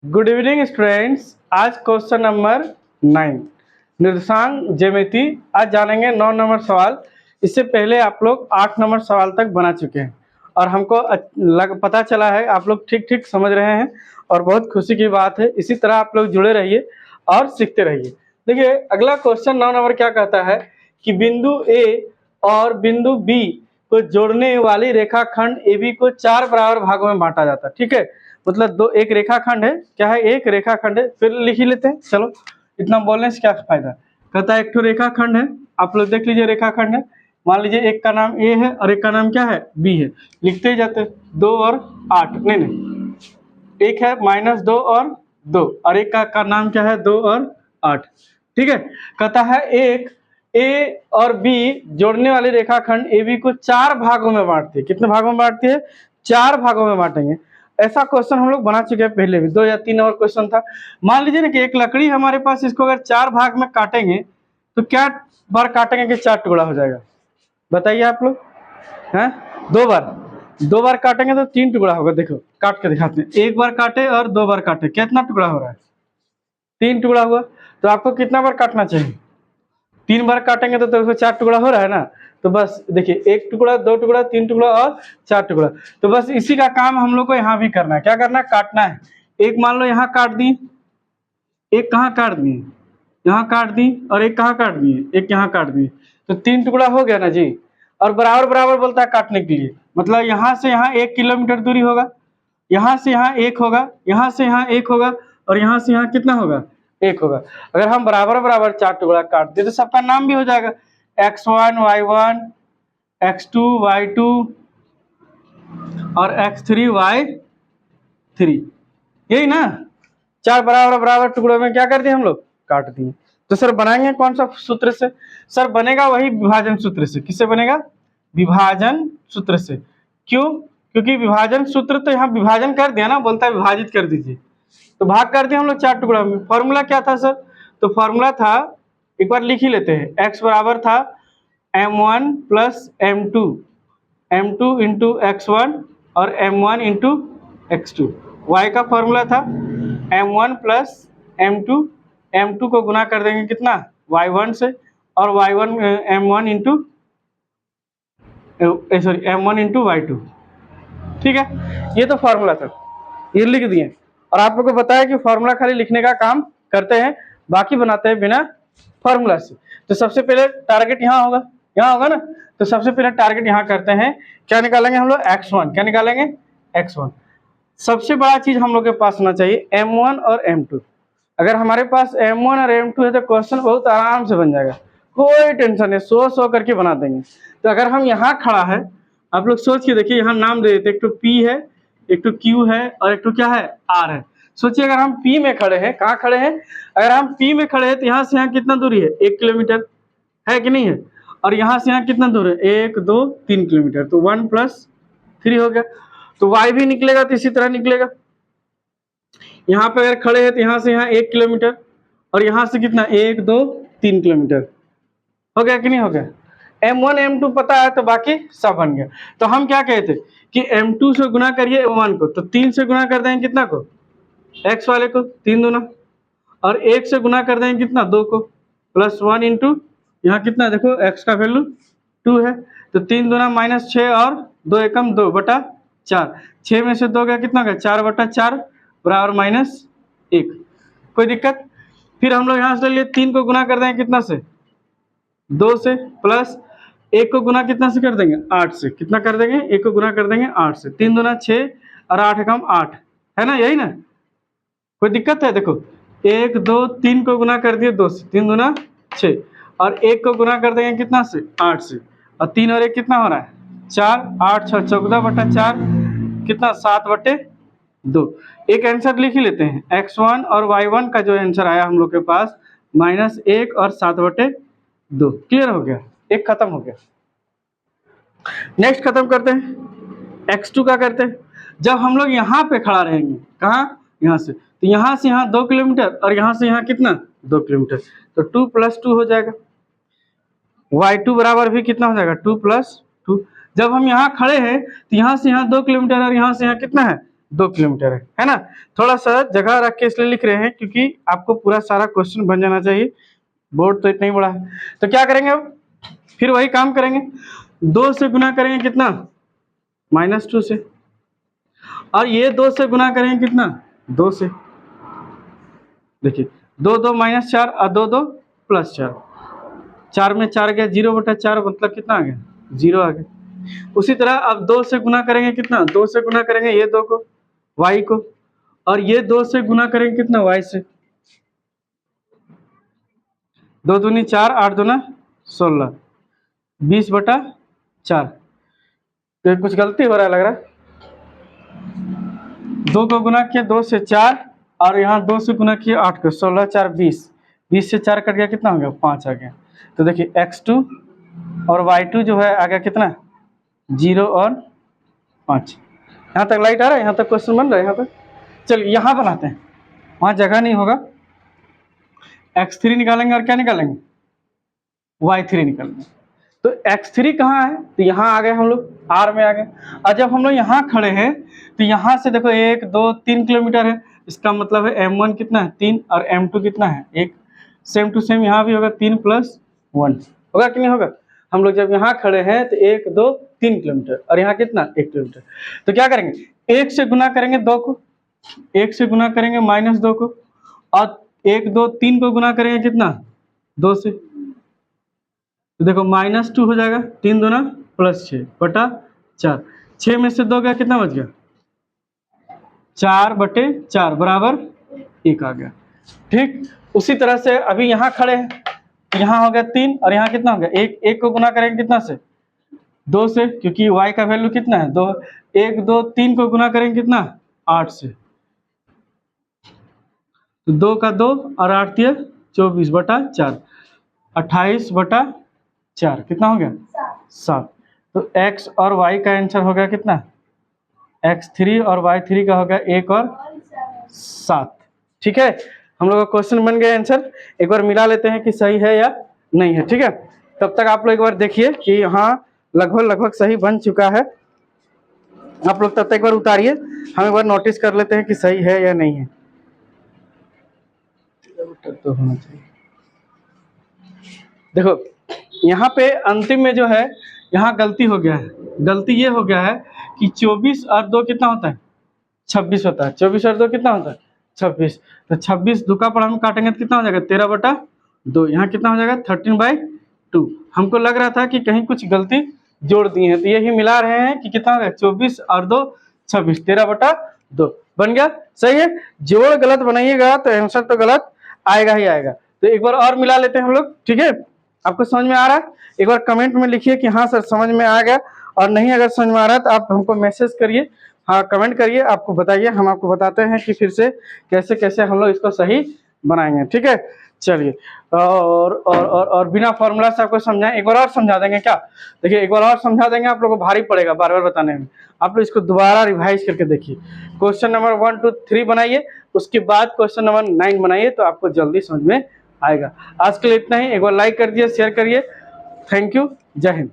Good evening students. आज question number 9 निर्देशांक ज्यामिति। आज जानेंगे 9 नंबर सवाल। इससे पहले आप लोग 8 नंबर सवाल तक बना चुके हैं और हमको पता चला है आप लोग ठीक ठीक समझ रहे हैं और बहुत खुशी की बात है। इसी तरह आप लोग जुड़े रहिए और सीखते रहिए। देखिए अगला क्वेश्चन 9 नंबर क्या कहता है कि बिंदु ए और बिंदु बी को जोड़ने वाली रेखाखंड AB को 4 बराबर भागों में बांटा जाता है। ठीक है, मतलब दो एक रेखाखंड है, क्या है, एक रेखाखंड है। फिर लिख ही लेते हैं, चलो इतना बोलने से क्या फायदा। कहता है एक तो रेखाखंड है, आप लोग देख लीजिए रेखाखंड है। मान लीजिए एक का नाम ए है और एक का नाम क्या है, बी है। लिखते ही जाते 2 और 8, नहीं एक है -2 और 2 और एक का नाम क्या है 2 और 8। ठीक है, कहता है एक ए और बी जोड़ने वाली रेखाखंड AB को 4 भागों में बांटती है। कितने भागों में बांटती है? 4 भागों में बांटेंगे। ऐसा क्वेश्चन हम लोग बना चुके हैं पहले भी, 2 या 3 और क्वेश्चन था। मान लीजिए ना कि एक लकड़ी हमारे पास, इसको अगर 4 भाग में काटेंगे तो क्या बार काटेंगे कि 4 टुकड़ा हो जाएगा? बताइए आप लोग हैं। 2 बार काटेंगे तो 3 टुकड़ा होगा। देखो काट के दिखाते हैं, एक बार काटे और 2 बार काटे, कितना टुकड़ा हो रहा है? 3 टुकड़ा हुआ। तो आपको कितना बार काटना चाहिए? 3 बार काटेंगे तो 4 टुकड़ा हो रहा है ना। तो बस देखिए, 1 टुकड़ा, 2 टुकड़ा, 3 टुकड़ा और 4 टुकड़ा। तो बस इसी का काम हम लोग को यहाँ भी करना है। क्या करना है? काटना है। एक मान लो यहाँ काट दी, एक कहाँ काट दिए, यहाँ काट दी, और एक कहाँ काट दिए, एक यहाँ काट दिए। तो 3 टुकड़ा हो गया ना जी। और बराबर बराबर बोलता है काटने के लिए, मतलब यहाँ से यहाँ 1 किलोमीटर दूरी होगा, यहाँ से यहाँ 1 होगा, यहाँ से यहाँ 1 होगा, और यहाँ से यहाँ कितना होगा? 1 होगा। अगर हम बराबर बराबर 4 टुकड़ा काट दे तो सबका नाम भी हो जाएगा, x1 y1, x2 y2 और x3 y3। यही ना, 4 बराबर बराबर टुकड़ों में क्या कर दिए हम लोग? काट दिए। तो सर बनाएंगे कौन सा सूत्र से? सर बनेगा वही विभाजन सूत्र से। किससे बनेगा? विभाजन सूत्र से। क्यों? क्योंकि विभाजन सूत्र तो यहाँ विभाजन कर दिया ना, बोलता है विभाजित कर दीजिए, तो भाग कर दिया हम लोग 4 टुकड़ा में। फॉर्मूला क्या था सर? तो फॉर्मूला था, एक बार लिख ही लेते हैं, x बराबर था m1 plus m2 into x1 और m1 इंटू x2। y का फॉर्मूला था m1 प्लस m2 को गुना कर देंगे कितना? y1 से, और y1 m1 into m1 into y2। ठीक है, ये तो फॉर्मूला था, ये लिख दिए। और आप लोग को बताया कि फॉर्मूला खाली लिखने का काम करते हैं, बाकी बनाते हैं बिना फॉर्मूला से। तो सबसे पहले टारगेट यहाँ होगा ना। तो सबसे पहले टारगेट यहाँ करते हैं, क्या निकालेंगे हम लोग? x1। क्या निकालेंगे? x1। सबसे बड़ा चीज हम लोग के पास होना चाहिए m1 और m2। अगर हमारे पास m1 और m2 है तो क्वेश्चन बहुत आराम से बन जाएगा, कोई टेंशन नहीं, सो करके बना देंगे। तो अगर हम यहाँ खड़ा है, आप लोग सोच के देखिए, यहाँ नाम दे देते, एक तो P है, एक तो Q है, और एक तो क्या है? R है। सोचिए अगर हम P में खड़े हैं, कहाँ खड़े हैं? अगर हम P में खड़े हैं तो यहाँ से यहाँ कितना दूरी है? 1 किलोमीटर है कि नहीं है? और यहाँ से यहाँ कितना दूर है? 1 2 3 किलोमीटर। तो 1 + 3 हो गया। तो y भी निकलेगा तो इसी तरह निकलेगा। यहाँ पे अगर खड़े हैं तो यहाँ से यहाँ 1 किलोमीटर, और यहाँ से कितना? 1 2 3 किलोमीटर। हो गया कि नहीं हो गया? m1 m2 पता है तो बाकी सब बन गया। तो हम क्या कहते कि m2 से गुना करिए m1 को, तो 3 से गुना कर देंगे कितना को? x वाले को 3 दूना, और 1 से गुना कर देंगे कितना? 2 को, प्लस 1 इंटू यहाँ कितना? देखो x का वैल्यू 2 है, तो 3 दूना -6 और 2 एकम 2/4। 6 में से 2 गया, कितना गया? 4/4 बराबर -1। कोई दिक्कत? फिर हम लोग यहाँ से लिए 3 को गुना कर देंगे कितना से? 2 से, प्लस 1 को गुना कितना से कर देंगे? 8 से। कितना कर देंगे? 1 को गुना कर देंगे 8 से। 3 दूना 6 और 8 एकम 8, है ना, यही ना? कोई दिक्कत है? देखो 1 2 3 को गुना कर दिए 2 से, 3 दूना 6, और 1 को गुना कर देंगे कितना से? 8 से, और 3 और 1 कितना हो रहा है? 4, 8 6 14/4, कितना? 7/2। एक आंसर लिख ही लेते हैं, x1 और y1 का जो आंसर आया हम लोग के पास -1 और 7/2। क्लियर हो गया? एक खत्म हो गया। नेक्स्ट खत्म करते हैं, x2 का करते हैं। जब हम लोग यहाँ पे खड़ा रहेंगे, कहाँ? यहाँ से, तो यहाँ से यहाँ 2 किलोमीटर, और यहाँ से यहाँ कितना? 2 किलोमीटर। तो 2 + 2 हो जाएगा। y2 बराबर भी कितना हो जाएगा? 2 + 2। जब हम यहाँ खड़े हैं तो यहाँ से यहाँ 2 किलोमीटर, और यहाँ से यहाँ कितना है? 2 किलोमीटर है ना। थोड़ा सा जगह रख के इसलिए लिख रहे हैं क्योंकि आपको पूरा सारा क्वेश्चन बन जाना चाहिए, बोर्ड तो इतना ही बड़ा है। तो क्या करेंगे अब, फिर वही काम करेंगे, 2 से गुना करेंगे कितना, -2 से, और ये 2 से गुना करेंगे कितना, 2 से। देखिए 2 2 -4 और 2 2 +4, 4 में 4 गया, 0/4 मतलब कितना आ गया, 0 आ गया। उसी तरह अब 2 से गुना करेंगे कितना, 2 से गुना करेंगे ये 2 को, y को, और ये 2 से गुना करेंगे कितना, y से। 2 दूनी 4, 8 दूना 16, 20/4। तो कुछ गलती हो रहा है लग रहा है। 2 को गुना किया 2 से 4, और यहाँ 2 से गुना किया 8 को, 16 4 20, 20 से 4 कट गया, कितना हो गया, 5 आ गया। तो देखिए x2 और y2 जो है आ गया कितना, 0 और 5। यहाँ तक लाइट आ रहा है, यहाँ तक क्वेश्चन बन रहा है। यहाँ तक चलिए यहाँ बनाते हैं, वहाँ जगह नहीं होगा। x3 निकालेंगे और क्या निकालेंगे, y3 निकालेंगे। तो x3 कहाँ है, तो यहाँ आ गए हम लोग, r में आ गए। और जब हम लोग यहाँ खड़े हैं तो यहाँ से देखो 1 2 3 किलोमीटर है, इसका मतलब है m1 कितना है, 3, और m2 कितना है, 1। सेम टू सेम यहाँ भी होगा, 3 + 1 होगा कि नहीं होगा। हम लोग जब यहाँ खड़े हैं तो 1 2 3 किलोमीटर, और यहाँ कितना, 1 किलोमीटर। तो क्या करेंगे, 1 से गुना करेंगे 2 को, 1 से गुना करेंगे -2 को, और 1 2 3 को गुना करेंगे कितना, 2 से। तो देखो -2 हो जाएगा, 3 दूना +6/4, 6 में से 2 गया, कितना बच गया, 4/4 बराबर 1 आ गया। ठीक, उसी तरह से अभी यहाँ खड़े हैं, यहाँ हो गया 3, और यहाँ कितना हो गया, 1, 1 को गुना करेंगे कितना से, 2 से, क्योंकि y का वैल्यू कितना है, 2। 1 2 3 को गुना करेंगे कितना, 8 से, तो 2 का 2 और 8 दिया 24/4, 28/4 कितना हो गया, 7। तो x और y का आंसर हो गया कितना, x3 और y3 का हो गया 1 और 7। ठीक है, हम लोग का क्वेश्चन बन गया आंसर। एक बार मिला लेते हैं कि सही है या नहीं है। ठीक है, तब तक आप लोग एक बार देखिए कि हाँ लगभग सही बन चुका है। आप लोग तब तक एक बार उतारिए, हम एक बार नोटिस कर लेते हैं कि सही है या नहीं है। तो होना चाहिए, देखो यहाँ पे अंतिम में जो है यहाँ गलती हो गया है। गलती ये हो गया है कि 24 और 2 कितना होता है, 26 होता है। 24 और 2 कितना होता है, 26। तो 26 दुका पड़ा में काटेंगे तो कितना हो जाएगा, 13/2। यहाँ कितना हो जाएगा, 13/2। हमको लग रहा था कि कहीं कुछ गलती जोड़ दी है, तो यही मिला रहे हैं कि कितना हो गया, 24 और 2 26, 13/2 बन गया। सही है, जोड़ गलत बनाइएगा तो आंसर तो गलत आएगा ही आएगा। तो एक बार और मिला लेते हैं हम लोग। ठीक है, आपको समझ में आ रहा है, एक बार कमेंट में लिखिए कि हाँ सर समझ में आ गया, और नहीं अगर समझ में आ रहा है तो आप हमको मैसेज करिए, हाँ कमेंट करिए, आपको बताइए, हम आपको बताते हैं कि फिर से कैसे कैसे हम लोग इसको सही बनाएंगे। ठीक है, चलिए, और बिना फॉर्मूला से आपको समझाएं, एक बार और समझा देंगे क्या। देखिए एक बार और समझा देंगे, आप लोगों को भारी पड़ेगा बार बार बताने में। आप लोग इसको दोबारा रिवाइज करके देखिए, क्वेश्चन नंबर 1 2 3 बनाइए, उसके बाद क्वेश्चन नंबर 9 बनाइए, तो आपको जल्दी समझ में आएगा। आज के लिए इतना ही, एक बार लाइक कर दिए, शेयर करिए। थैंक यू, जय हिंद।